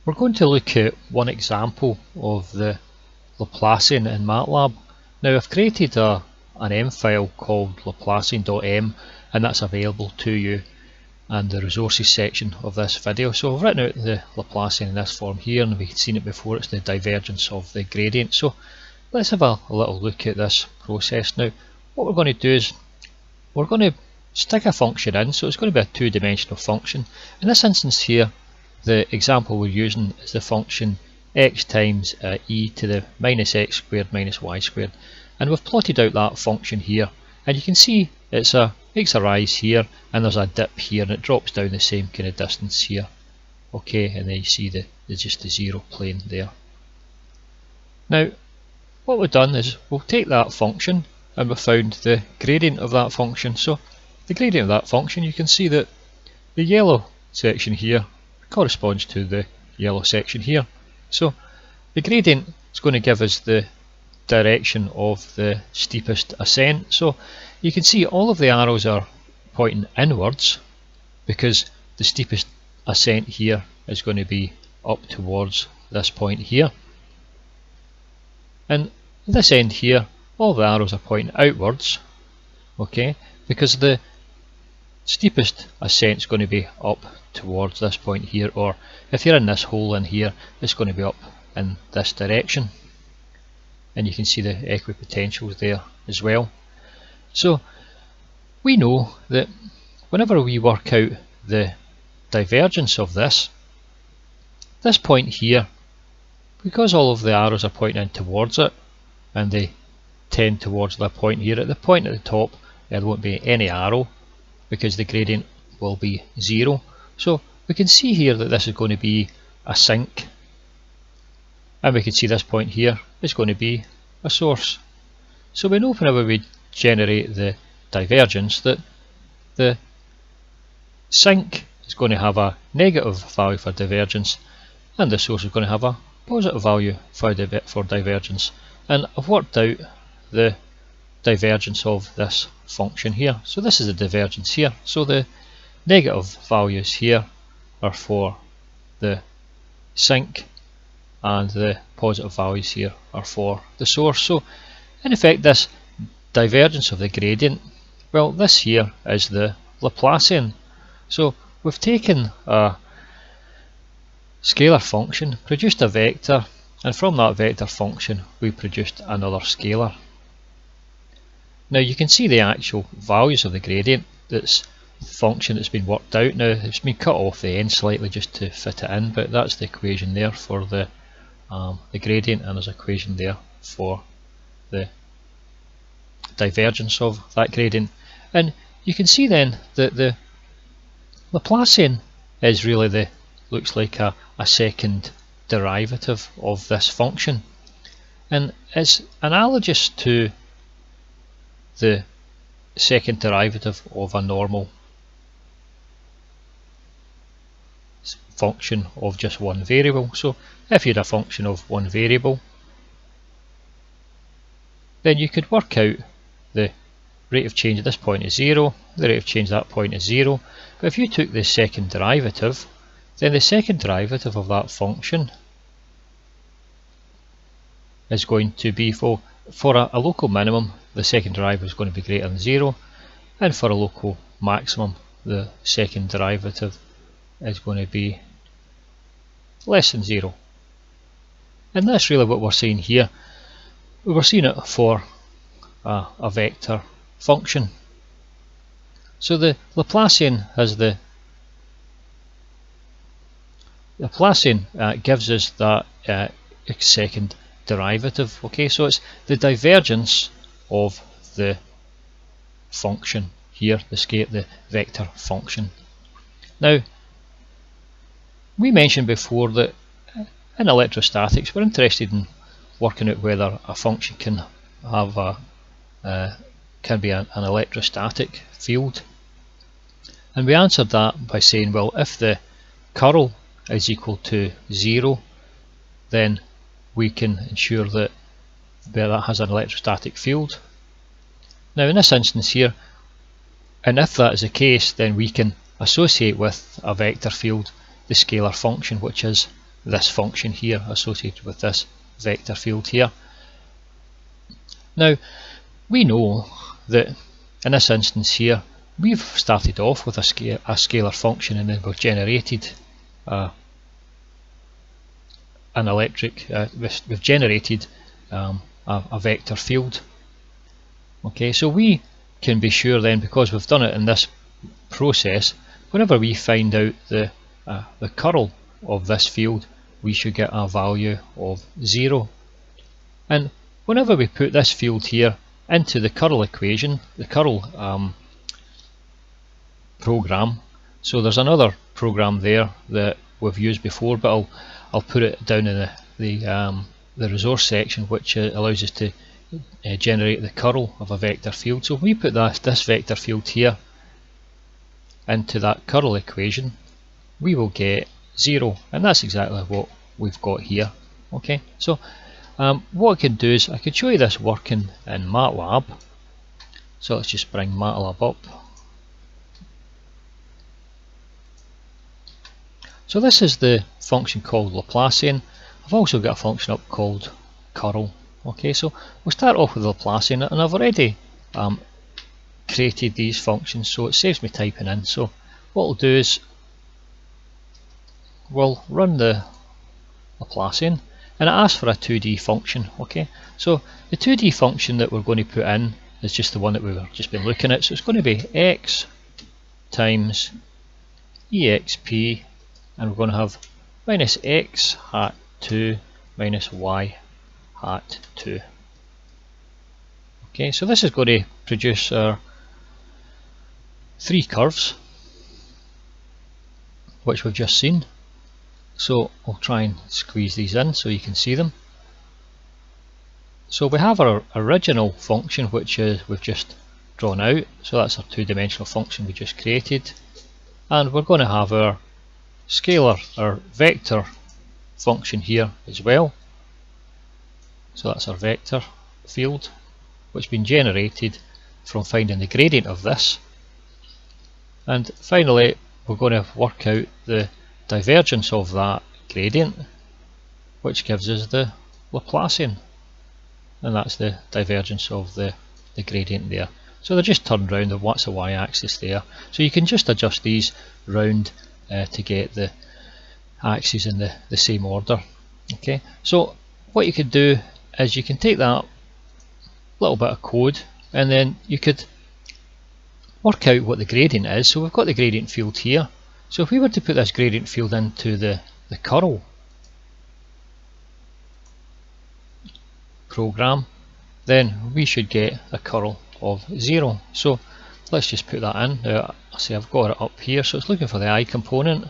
We're going to look at one example of the Laplacian in Matlab. Now I've created an M file called laplacian.m, and that's available to you in the resources section of this video. So I've written out the Laplacian in this form here, and we've seen it before. It's the divergence of the gradient. So let's have a little look at this process. Now what we're going to do is we're going to stick a function in, so it's going to be a two-dimensional function. In this instance here, the example we're using is the function x times e to the minus x squared minus y squared, and we've plotted out that function here, and you can see makes a rise here, and there's a dip here, and it drops down the same kind of distance here. Okay, and then you see just the zero plane there. Now what we've done is we'll take that function and we've found the gradient of that function. So the gradient of that function, you can see that the yellow section here corresponds to the yellow section here. So the gradient is going to give us the direction of the steepest ascent. So you can see all of the arrows are pointing inwards because the steepest ascent here is going to be up towards this point here. And this end here, all the arrows are pointing outwards, okay, because the steepest ascent is going to be up towards this point here, or if you're in this hole in here, it's going to be up in this direction. And you can see the equipotentials there as well. So we know that whenever we work out the divergence of this point here, because all of the arrows are pointing in towards it and they tend towards that point here, at the point at the top there won't be any arrow because the gradient will be 0. So we can see here that this is going to be a sink, and we can see this point here is going to be a source. So we know whenever we generate the divergence that the sink is going to have a negative value for divergence and the source is going to have a positive value for divergence. And I've worked out the divergence of this function here. So this is the divergence here. So the negative values here are for the sink and the positive values here are for the source. So in effect, this divergence of the gradient, well, this here is the Laplacian. So we've taken a scalar function, produced a vector, and from that vector function we produced another scalar. Now you can see the actual values of the gradient. That's the function that's been worked out. Now it's been cut off the end slightly just to fit it in, but that's the equation there for the gradient, and there's an equation there for the divergence of that gradient. And you can see then that the Laplacian is really looks like a second derivative of this function, and it's analogous to the second derivative of a normal function of just one variable. So if you had a function of one variable, then you could work out the rate of change at this point is 0, the rate of change at that point is 0, but if you took the second derivative, then the second derivative of that function is going to be for a local minimum, the second derivative is going to be greater than 0, and for a local maximum the second derivative is going to be less than 0. And that's really what we're seeing here. We're seeing it for a vector function. So the Laplacian has gives us that second derivative. Okay, so it's the divergence of the function here, the vector function. Now we mentioned before that in electrostatics we're interested in working out whether a function can have can be an electrostatic field, and we answered that by saying, well, if the curl is equal to 0, then we can ensure that that has an electrostatic field. Now in this instance here, and if that is the case, then we can associate with a vector field the scalar function, which is this function here associated with this vector field here. Now we know that in this instance here we've started off with a scalar function, and then we've generated an electric, we've generated a vector field. Okay, so we can be sure then, because we've done it in this process, whenever we find out the curl of this field, we should get a value of 0. And whenever we put this field here into the curl equation, the curl program, so there's another program there that we've used before, but I'll put it down in the resource section, which allows us to generate the curl of a vector field. So if we put this vector field here into that curl equation, we will get 0, and that's exactly what we've got here. Okay, so what I can do is I could show you this working in Matlab. So let's just bring Matlab up. So this is the function called Laplacian. I've also got a function up called curl. Okay, so we'll start off with Laplacian, and I've already created these functions, so it saves me typing in. So what we'll do is we'll run the Laplacian, and it asks for a 2D function. Okay, so the 2D function that we're going to put in is just the one that we've just been looking at. So it's going to be x times exp, and we're going to have minus x hat 2 minus y hat 2. Okay, so this is going to produce our 3 curves, which we've just seen. So I'll try and squeeze these in so you can see them. So we have our original function, which we've just drawn out. So that's our 2-dimensional function we just created, and we're going to have our scalar, our vector function here as well. So that's our vector field, which has been generated from finding the gradient of this. And finally, we're going to work out the divergence of that gradient, which gives us the Laplacian, and that's the divergence of the gradient there. So they're just turned round, and what's the y-axis there. So you can just adjust these round to get the axes in the same order. Okay, so what you could do is you can take that little bit of code, and then you could work out what the gradient is. So we've got the gradient field here. So if we were to put this gradient field into the curl program, then we should get a curl of 0. So let's just put that in. Now, see, I've got it up here, so it's looking for the I component.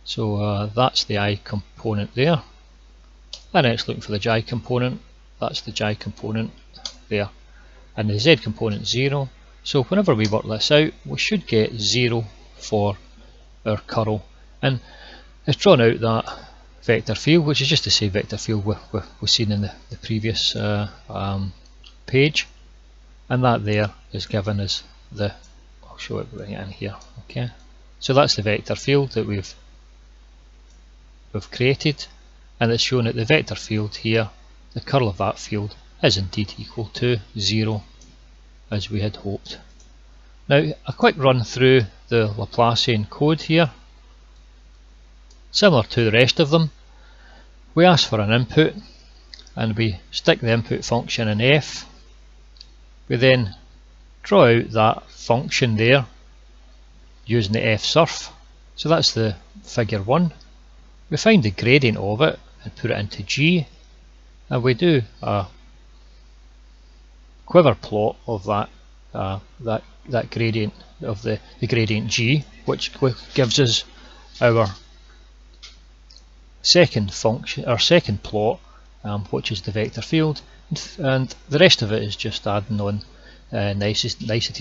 So that's the I component there, and then it's looking for the j component. That's the j component there, and the z component 0. So whenever we work this out, we should get 0 for our curl, and it's drawn out that vector field, which is just the same vector field we've seen in the previous page, and that there is given as the, I'll show it right in here. Okay, so that's the vector field that we've created, and it's shown that the vector field here, the curl of that field, is indeed equal to 0, as we had hoped. Now a quick run through the Laplacian code here. Similar to the rest of them, we ask for an input, and we stick the input function in f. We then draw out that function there using the f surf. So that's the figure 1. We find the gradient of it and put it into g, and we do a quiver plot of that gradient of the gradient g, which gives us our second function, our second plot, which is the vector field, and the rest of it is just adding on niceties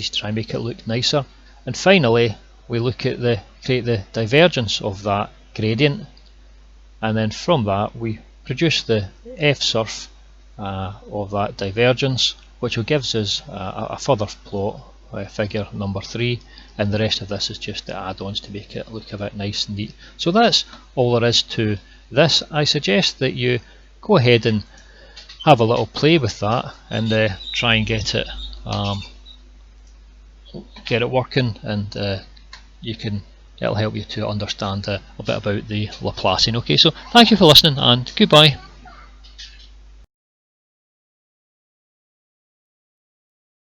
to try and make it look nicer. And finally, we look at create the divergence of that gradient, and then from that we produce the f surf of that divergence, which will gives us a further plot, figure number 3, and the rest of this is just the add-ons to make it look a bit nice and neat. So that's all there is to this, I suggest that you go ahead and have a little play with that and try and get it working, and it'll help you to understand a bit about the Laplacian. Okay, so thank you for listening, and goodbye.